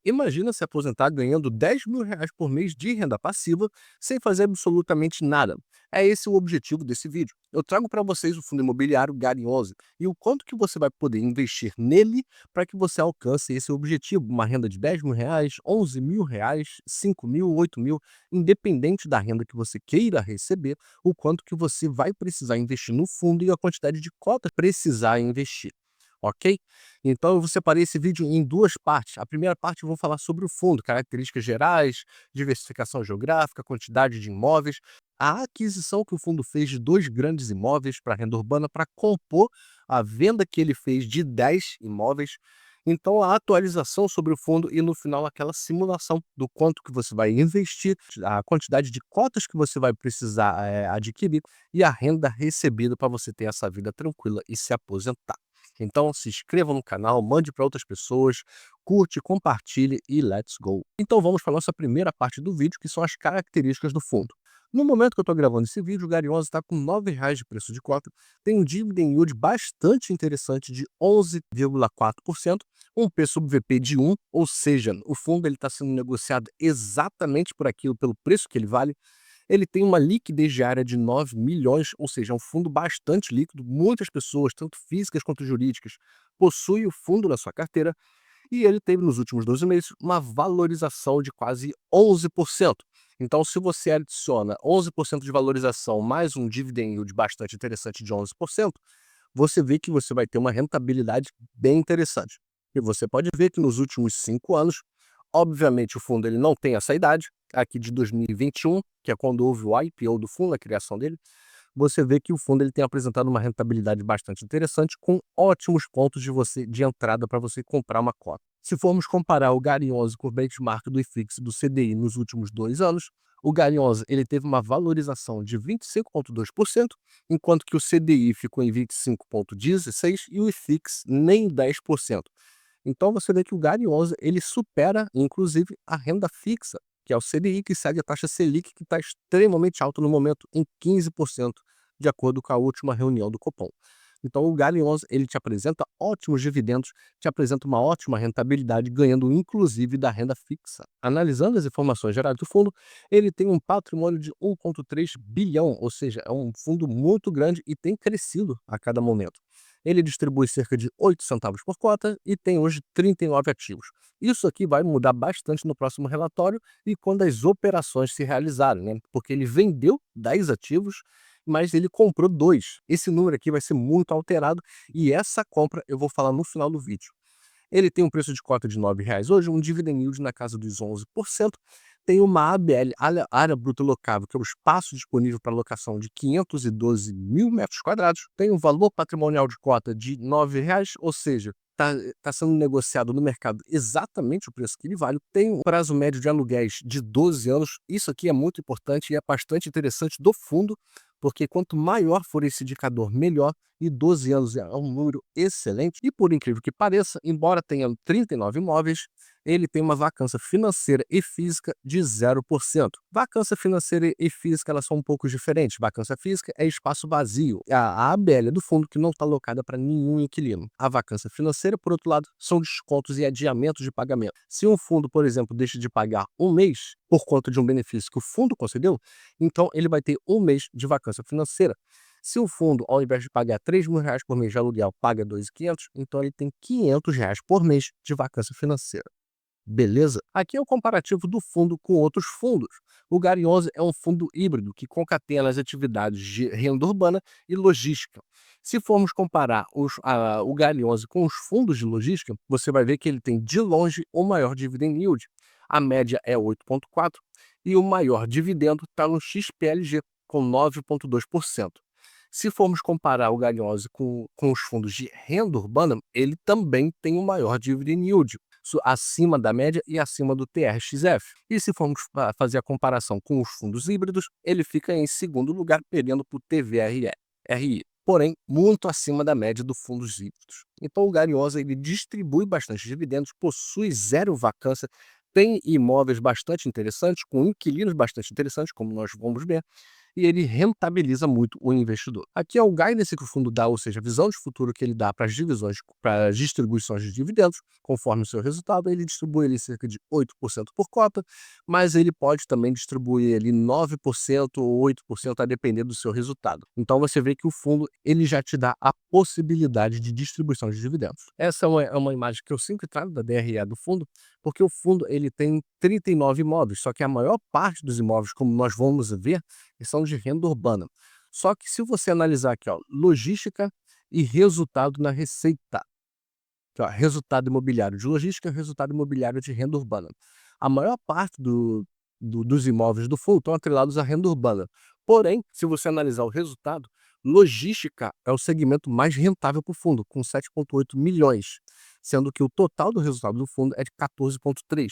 Imagina se aposentar ganhando R$ 10.000 por mês de renda passiva sem fazer absolutamente nada. É esse o objetivo desse vídeo. Eu trago para vocês o fundo imobiliário Gari 11 e o quanto que você vai poder investir nele para que você alcance esse objetivo. Uma renda de R$ 10.000, R$ 11.000, 5.000, 8.000, independente da renda que você queira receber, o quanto que você vai precisar investir no fundo e a quantidade de cotas precisar investir. Ok? Então eu separei esse vídeo em duas partes. A primeira parte eu vou falar sobre o fundo, características gerais, diversificação geográfica, quantidade de imóveis, a aquisição que o fundo fez de 2 grandes imóveis para renda urbana para compor a venda que ele fez de 10 imóveis. Então a atualização sobre o fundo e no final aquela simulação do quanto que você vai investir, a quantidade de cotas que você vai precisar adquirir e a renda recebida para você ter essa vida tranquila e se aposentar. Então se inscreva no canal, mande para outras pessoas, curte, compartilhe e let's go. Então vamos para a nossa primeira parte do vídeo, que são as características do fundo. No momento que eu estou gravando esse vídeo, o Gari 11 está com R$ 9,00 de preço de cota, tem um dividend yield bastante interessante de 11,4%, um P sobre VP de 1, ou seja, o fundo está sendo negociado exatamente por aquilo, pelo preço que ele vale. Ele tem uma liquidez diária de 9 milhões, ou seja, é um fundo bastante líquido. Muitas pessoas, tanto físicas quanto jurídicas, possuem o fundo na sua carteira e ele teve nos últimos 12 meses uma valorização de quase 11%. Então, se você adiciona 11% de valorização mais um dividend yield bastante interessante de 11%, você vê que você vai ter uma rentabilidade bem interessante. E você pode ver que nos últimos 5 anos, obviamente o fundo ele não tem essa idade, aqui de 2021, que é quando houve o IPO do fundo, a criação dele, você vê que o fundo ele tem apresentado uma rentabilidade bastante interessante, com ótimos pontos de entrada para você comprar uma cota. Se formos comparar o Gari 11 com o benchmark do IFIX e do CDI nos últimos 2 anos, o Gari 11 ele teve uma valorização de 25,2%, enquanto que o CDI ficou em 25,16% e o IFIX nem 10%. Então você vê que o Gari 11 ele supera, inclusive, a renda fixa, que é o CDI, que segue a taxa Selic, que está extremamente alta no momento, em 15%, de acordo com a última reunião do Copom. Então o Gari 11 ele te apresenta ótimos dividendos, te apresenta uma ótima rentabilidade, ganhando inclusive da renda fixa. Analisando as informações gerais do fundo, ele tem um patrimônio de 1,3 bilhão, ou seja, é um fundo muito grande e tem crescido a cada momento. Ele distribui cerca de 8 centavos por cota e tem hoje 39 ativos. Isso aqui vai mudar bastante no próximo relatório e quando as operações se realizarem, né? Porque ele vendeu 10 ativos, mas ele comprou 2. Esse número aqui vai ser muito alterado e essa compra eu vou falar no final do vídeo. Ele tem um preço de cota de R$ 9,00 hoje, um dividend yield na casa dos 11%, tem uma ABL, área bruta locável, que é o espaço disponível para locação de 512 mil metros quadrados, tem um valor patrimonial de cota de R$ 9,00, ou seja, está sendo negociado no mercado exatamente o preço que ele vale, tem um prazo médio de aluguéis de 12 anos, isso aqui é muito importante e é bastante interessante do fundo, porque quanto maior for esse indicador, melhor, e 12 anos é um número excelente. E por incrível que pareça, embora tenha 39 imóveis, ele tem uma vacância financeira e física de 0%. Vacância financeira e física elas são um pouco diferentes. Vacância física é espaço vazio, a ABL do fundo que não está alocada para nenhum inquilino. A vacância financeira, por outro lado, são descontos e adiamentos de pagamento. Se um fundo, por exemplo, deixa de pagar um mês por conta de um benefício que o fundo concedeu, então ele vai ter um mês de vacância financeira. Se o fundo, ao invés de pagar R$ 3.000 por mês de aluguel, paga 2.500, então ele tem R$ 500 por mês de vacância financeira. Beleza? Aqui é o comparativo do fundo com outros fundos. O Gari 11 é um fundo híbrido que concatena as atividades de renda urbana e logística. Se formos comparar o Gari 11 com os fundos de logística, você vai ver que ele tem de longe o maior dividend yield. A média é 8,4% e o maior dividendo está no XPLG, com 9,2%. Se formos comparar o Gari 11 com os fundos de renda urbana, ele também tem o maior dividend yield, acima da média e acima do TRXF. E se formos fazer a comparação com os fundos híbridos, ele fica em segundo lugar, perdendo para o TVRI, porém muito acima da média dos fundos híbridos. Então o Gari 11 ele distribui bastante dividendos, possui zero vacância, tem imóveis bastante interessantes, com inquilinos bastante interessantes, como nós vamos ver, e ele rentabiliza muito o investidor. Aqui é o guidance que o fundo dá, ou seja, a visão de futuro que ele dá para as divisões, para as distribuições de dividendos, conforme o seu resultado, ele distribui ali cerca de 8% por cota, mas ele pode também distribuir ali 9% ou 8% a depender do seu resultado. Então você vê que o fundo ele já te dá a possibilidade de distribuição de dividendos. Essa é uma imagem que eu sempre trago da DRE do fundo, porque o fundo ele tem 39 imóveis, só que a maior parte dos imóveis, como nós vamos ver, são de renda urbana. Só que se você analisar aqui, ó, logística e resultado na receita, aqui, ó, resultado imobiliário de logística e resultado imobiliário de renda urbana. A maior parte dos imóveis do fundo estão atrelados à renda urbana. Porém, se você analisar o resultado, logística é o segmento mais rentável para o fundo, com 7,8 milhões, sendo que o total do resultado do fundo é de 14,3.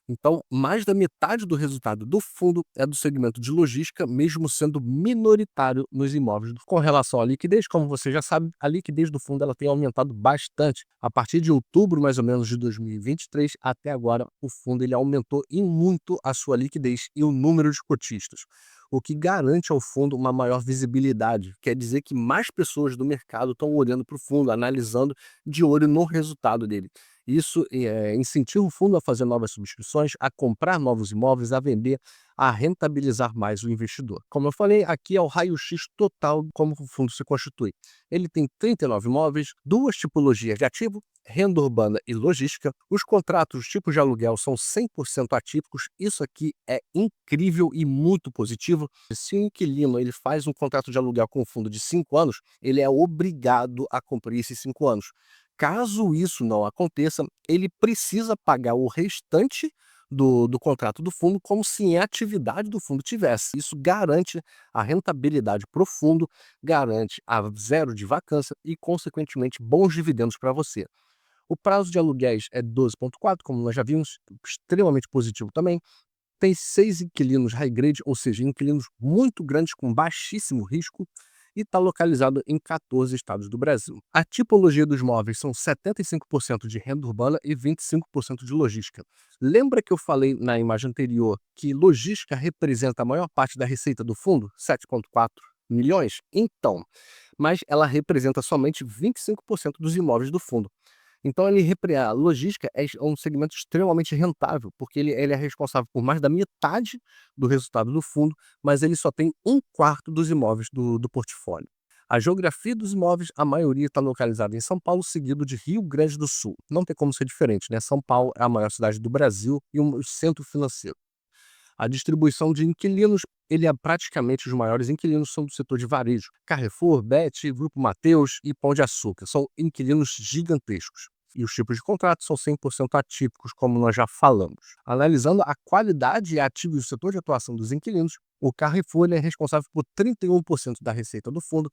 Então, mais da metade do resultado do fundo é do segmento de logística, mesmo sendo minoritário nos imóveis. Com relação à liquidez, como você já sabe, a liquidez do fundo ela tem aumentado bastante. A partir de outubro, mais ou menos, de 2023, até agora, o fundo ele aumentou em muito a sua liquidez e o número de cotistas, o que garante ao fundo uma maior visibilidade. Quer dizer que mais pessoas do mercado estão olhando para o fundo, analisando de olho no resultado dele. Isso incentiva o fundo a fazer novas subscrições, a comprar novos imóveis, a vender, a rentabilizar mais o investidor. Como eu falei, aqui é o raio-x total de como o fundo se constitui. Ele tem 39 imóveis, duas tipologias de ativo, renda urbana e logística. Os contratos, os tipos de aluguel são 100% atípicos. Isso aqui é incrível e muito positivo. Se o inquilino ele faz um contrato de aluguel com o fundo de 5 anos, ele é obrigado a cumprir esses 5 anos. Caso isso não aconteça, ele precisa pagar o restante do contrato do fundo como se em atividade do fundo tivesse. Isso garante a rentabilidade para o fundo, garante a zero de vacância e, consequentemente, bons dividendos para você. O prazo de aluguéis é 12,4, como nós já vimos, extremamente positivo também. Tem 6 inquilinos high grade, ou seja, inquilinos muito grandes com baixíssimo risco, e está localizado em 14 estados do Brasil. A tipologia dos móveis são 75% de renda urbana e 25% de logística. Lembra que eu falei na imagem anterior que logística representa a maior parte da receita do fundo, 7,4 milhões? Então, mas ela representa somente 25% dos imóveis do fundo. Então a logística é um segmento extremamente rentável, porque ele é responsável por mais da metade do resultado do fundo, mas ele só tem 1/4 dos imóveis do portfólio. A geografia dos imóveis, a maioria está localizada em São Paulo, seguido de Rio Grande do Sul. Não tem como ser diferente, né? São Paulo é a maior cidade do Brasil e um centro financeiro. A distribuição de inquilinos, ele é praticamente os maiores inquilinos são do setor de varejo. Carrefour, Bet, Grupo Mateus e Pão de Açúcar. São inquilinos gigantescos. E os tipos de contrato são 100% atípicos, como nós já falamos. Analisando a qualidade ativa e o setor de atuação dos inquilinos, o Carrefour ele é responsável por 31% da receita do fundo,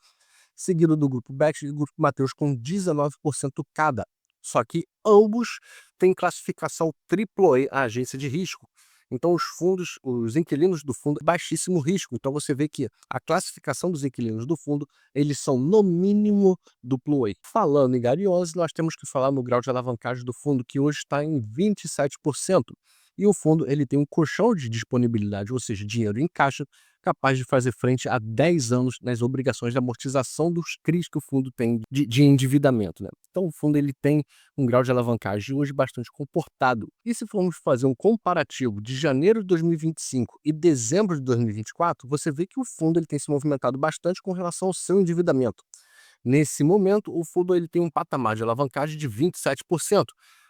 seguido do Grupo Bet e do Grupo Mateus com 19% cada. Só que ambos têm classificação AAA, a agência de risco. Então os fundos, os inquilinos do fundo, baixíssimo risco. Então você vê que a classificação dos inquilinos do fundo, eles são no mínimo duplo A. Falando em Gariose, nós temos que falar no grau de alavancagem do fundo, que hoje está em 27%. E o fundo ele tem um colchão de disponibilidade, ou seja, dinheiro em caixa, capaz de fazer frente a 10 anos nas obrigações de amortização dos CRIs que o fundo tem de endividamento, né? Então o fundo ele tem um grau de alavancagem hoje bastante comportado. E se formos fazer um comparativo de janeiro de 2025 e dezembro de 2024, você vê que o fundo ele tem se movimentado bastante com relação ao seu endividamento. Nesse momento, o fundo ele tem um patamar de alavancagem de 27%,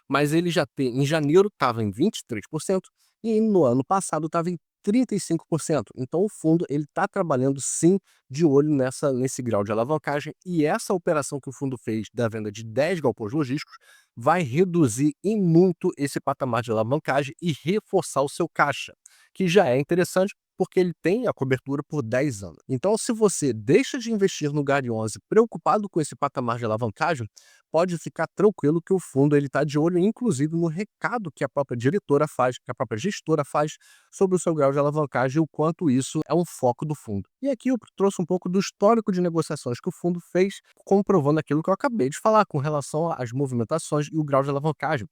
mas ele já tem, em janeiro estava em 23% e no ano passado estava em 35%. Então o fundo ele está trabalhando sim de olho nesse grau de alavancagem, e essa operação que o fundo fez da venda de 10 galpões logísticos vai reduzir em muito esse patamar de alavancagem e reforçar o seu caixa, que já é interessante porque ele tem a cobertura por 10 anos. Então, se você deixa de investir no Gari 11 preocupado com esse patamar de alavancagem, pode ficar tranquilo que o fundo está de olho, inclusive, no recado que a própria diretora faz, que a própria gestora faz sobre o seu grau de alavancagem e o quanto isso é um foco do fundo. E aqui eu trouxe um pouco do histórico de negociações que o fundo fez, comprovando aquilo que eu acabei de falar com relação às movimentações e o grau de alavancagem.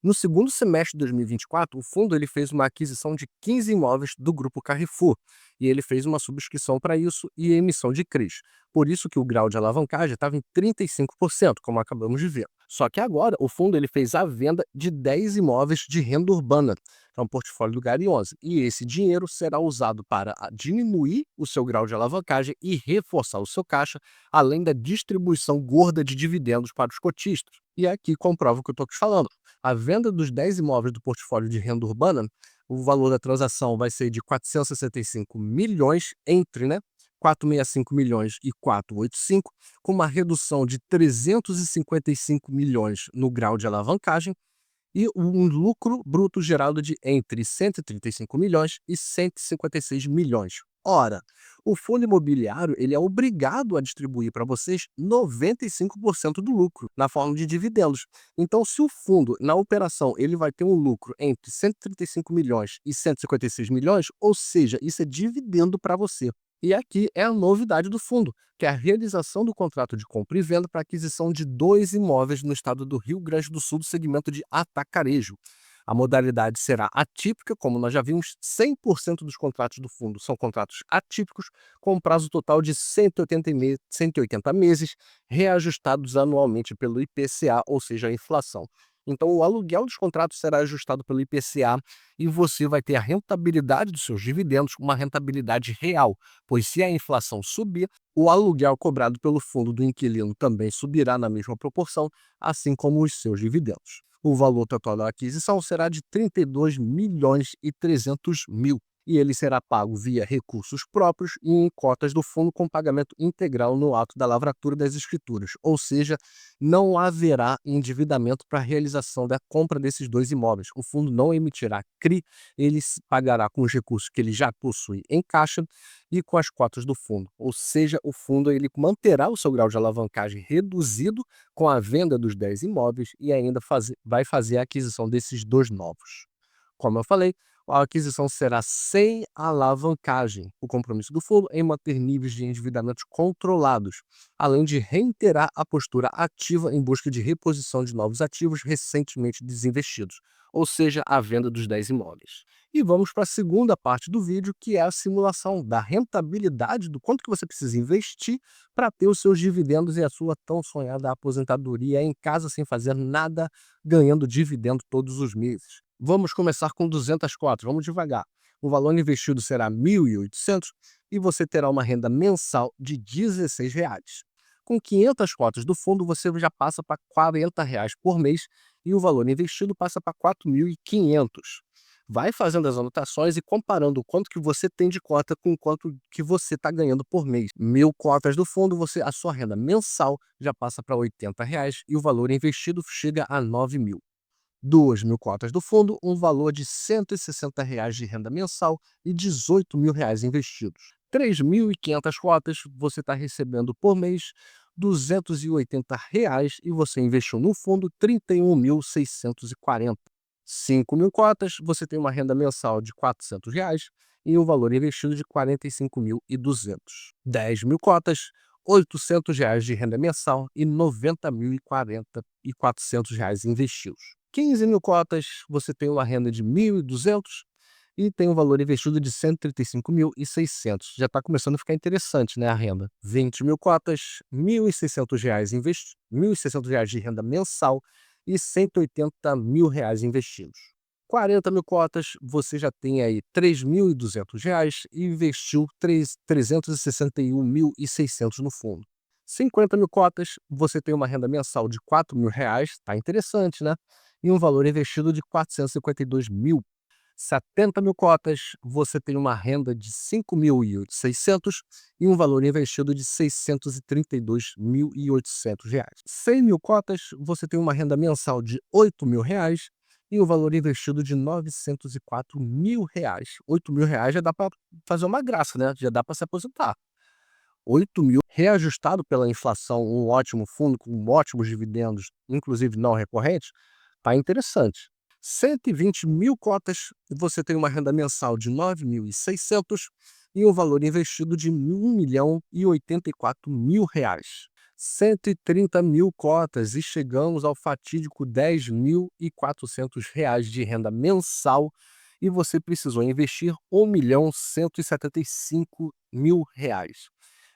No segundo semestre de 2024, o fundo ele fez uma aquisição de 15 imóveis do grupo Carrefour e ele fez uma subscrição para isso e emissão de CRIs. Por isso que o grau de alavancagem estava em 35%, como acabamos de ver. Só que agora o fundo ele fez a venda de 10 imóveis de renda urbana, que é um portfólio do Gari 11, e esse dinheiro será usado para diminuir o seu grau de alavancagem e reforçar o seu caixa, além da distribuição gorda de dividendos para os cotistas. E aqui comprova o que eu estou te falando. A venda dos 10 imóveis do portfólio de renda urbana, o valor da transação vai ser de 465 milhões entre, né, 465 milhões e 485, com uma redução de 355 milhões no grau de alavancagem e um lucro bruto gerado de entre 135 milhões e 156 milhões. Ora, o fundo imobiliário ele é obrigado a distribuir para vocês 95% do lucro na forma de dividendos. Então, se o fundo, na operação, ele vai ter um lucro entre 135 milhões e 156 milhões, ou seja, isso é dividendo para você. E aqui é a novidade do fundo, que é a realização do contrato de compra e venda para aquisição de 2 imóveis no estado do Rio Grande do Sul, do segmento de atacarejo. A modalidade será atípica, como nós já vimos, 100% dos contratos do fundo são contratos atípicos, com um prazo total de 180 meses, reajustados anualmente pelo IPCA, ou seja, a inflação. Então, o aluguel dos contratos será ajustado pelo IPCA e você vai ter a rentabilidade dos seus dividendos, uma rentabilidade real, pois se a inflação subir, o aluguel cobrado pelo fundo do inquilino também subirá na mesma proporção, assim como os seus dividendos. O valor total da aquisição será de 32 milhões e 300 mil e ele será pago via recursos próprios e em cotas do fundo com pagamento integral no ato da lavratura das escrituras, ou seja, não haverá endividamento para a realização da compra desses 2 imóveis. O fundo não emitirá CRI, ele se pagará com os recursos que ele já possui em caixa e com as cotas do fundo, ou seja, o fundo ele manterá o seu grau de alavancagem reduzido com a venda dos 10 imóveis e ainda vai fazer a aquisição desses 2 novos. Como eu falei, a aquisição será sem alavancagem. O compromisso do fundo é em manter níveis de endividamento controlados, além de reiterar a postura ativa em busca de reposição de novos ativos recentemente desinvestidos, ou seja, a venda dos 10 imóveis. E vamos para a segunda parte do vídeo, que é a simulação da rentabilidade do quanto que você precisa investir para ter os seus dividendos e a sua tão sonhada aposentadoria em casa sem fazer nada, ganhando dividendo todos os meses. Vamos começar com 200 cotas, vamos devagar. O valor investido será 1.800 e você terá uma renda mensal de R$ 16. Com 500 cotas do fundo, você já passa para R$ 40 por mês e o valor investido passa para 4.500. Vai fazendo as anotações e comparando o quanto que você tem de cota com o quanto que você está ganhando por mês. 1.000 cotas do fundo, a sua renda mensal já passa para R$ 80 e o valor investido chega a 9.000. 2.000 cotas do fundo, um valor de R$ 160 de renda mensal e R$ 18.000 investidos. 3.500 cotas, você está recebendo por mês R$ 280 e você investiu no fundo R$ 31.640. 5.000 cotas, você tem uma renda mensal de R$ 400 e o valor investido de R$ 45.200. 10.000 cotas, R$ 800 de renda mensal e R$ 90.040 investidos. 15.000 cotas, você tem uma renda de 1.200 e tem um valor investido de 135.600. Já está começando a ficar interessante, né, a renda. 20.000 cotas, R$ 1.600 investidos, R$ 1.600 de renda mensal e R$ 180.000 investidos. 40.000 cotas, você já tem aí R$ 3.200 e investiu R$ 361.600 no fundo. 50.000 cotas, você tem uma renda mensal de R$ 4.000, tá interessante, né? E um valor investido de R$ 452.000. 70.000 cotas, você tem uma renda de R$ 5.600 e um valor investido de R$ 632.800. 100.000 cotas, você tem uma renda mensal de R$ 8.000 e o valor investido de R$ 904.000. R$ 8.000 já dá para fazer uma graça, né? Já dá para se aposentar. 8.000, reajustado pela inflação, um ótimo fundo com ótimos dividendos, inclusive não recorrentes, tá interessante. 120.000 cotas, você tem uma renda mensal de R$ 9.600 e um valor investido de R$ 1.084.000. 130 mil cotas e chegamos ao fatídico R$ 10.400 de renda mensal e você precisou investir R$ 1.175.000.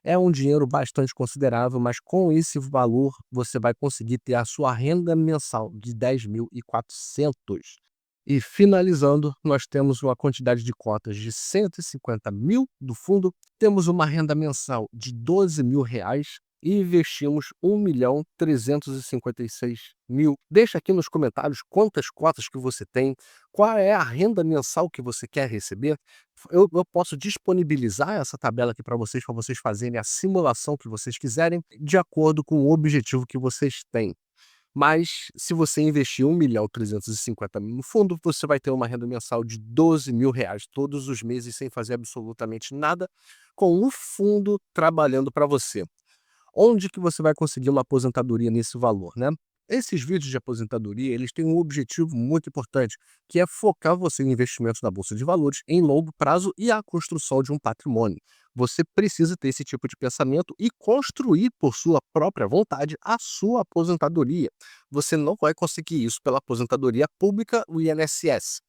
É um dinheiro bastante considerável, mas com esse valor você vai conseguir ter a sua renda mensal de 10.400. E finalizando, nós temos uma quantidade de cotas de 150 mil do fundo, temos uma renda mensal de R$ 12.000 e investimos 1.356.000. Deixa aqui nos comentários quantas cotas que você tem, qual é a renda mensal que você quer receber. Eu posso disponibilizar essa tabela aqui para vocês fazerem a simulação que vocês quiserem, de acordo com o objetivo que vocês têm. Mas se você investir 1.350.000 no fundo, você vai ter uma renda mensal de R$ 12.000 todos os meses sem fazer absolutamente nada, com o fundo trabalhando para você. Onde que você vai conseguir uma aposentadoria nesse valor, né? Esses vídeos de aposentadoria, eles têm um objetivo muito importante, que é focar você em investimentos na bolsa de valores em longo prazo e a construção de um patrimônio. Você precisa ter esse tipo de pensamento e construir por sua própria vontade a sua aposentadoria. Você não vai conseguir isso pela aposentadoria pública, o INSS.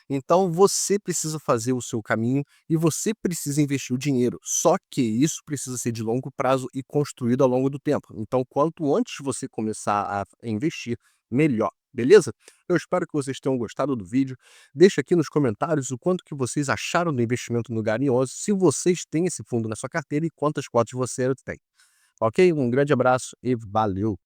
Então você precisa fazer o seu caminho e você precisa investir o dinheiro. Só que isso precisa ser de longo prazo e construído ao longo do tempo. Então, quanto antes você começar a investir, melhor. Beleza? Eu espero que vocês tenham gostado do vídeo. Deixa aqui nos comentários o quanto que vocês acharam do investimento no Garinhoso, se vocês têm esse fundo na sua carteira e quantas cotas você tem. Ok? Um grande abraço e valeu!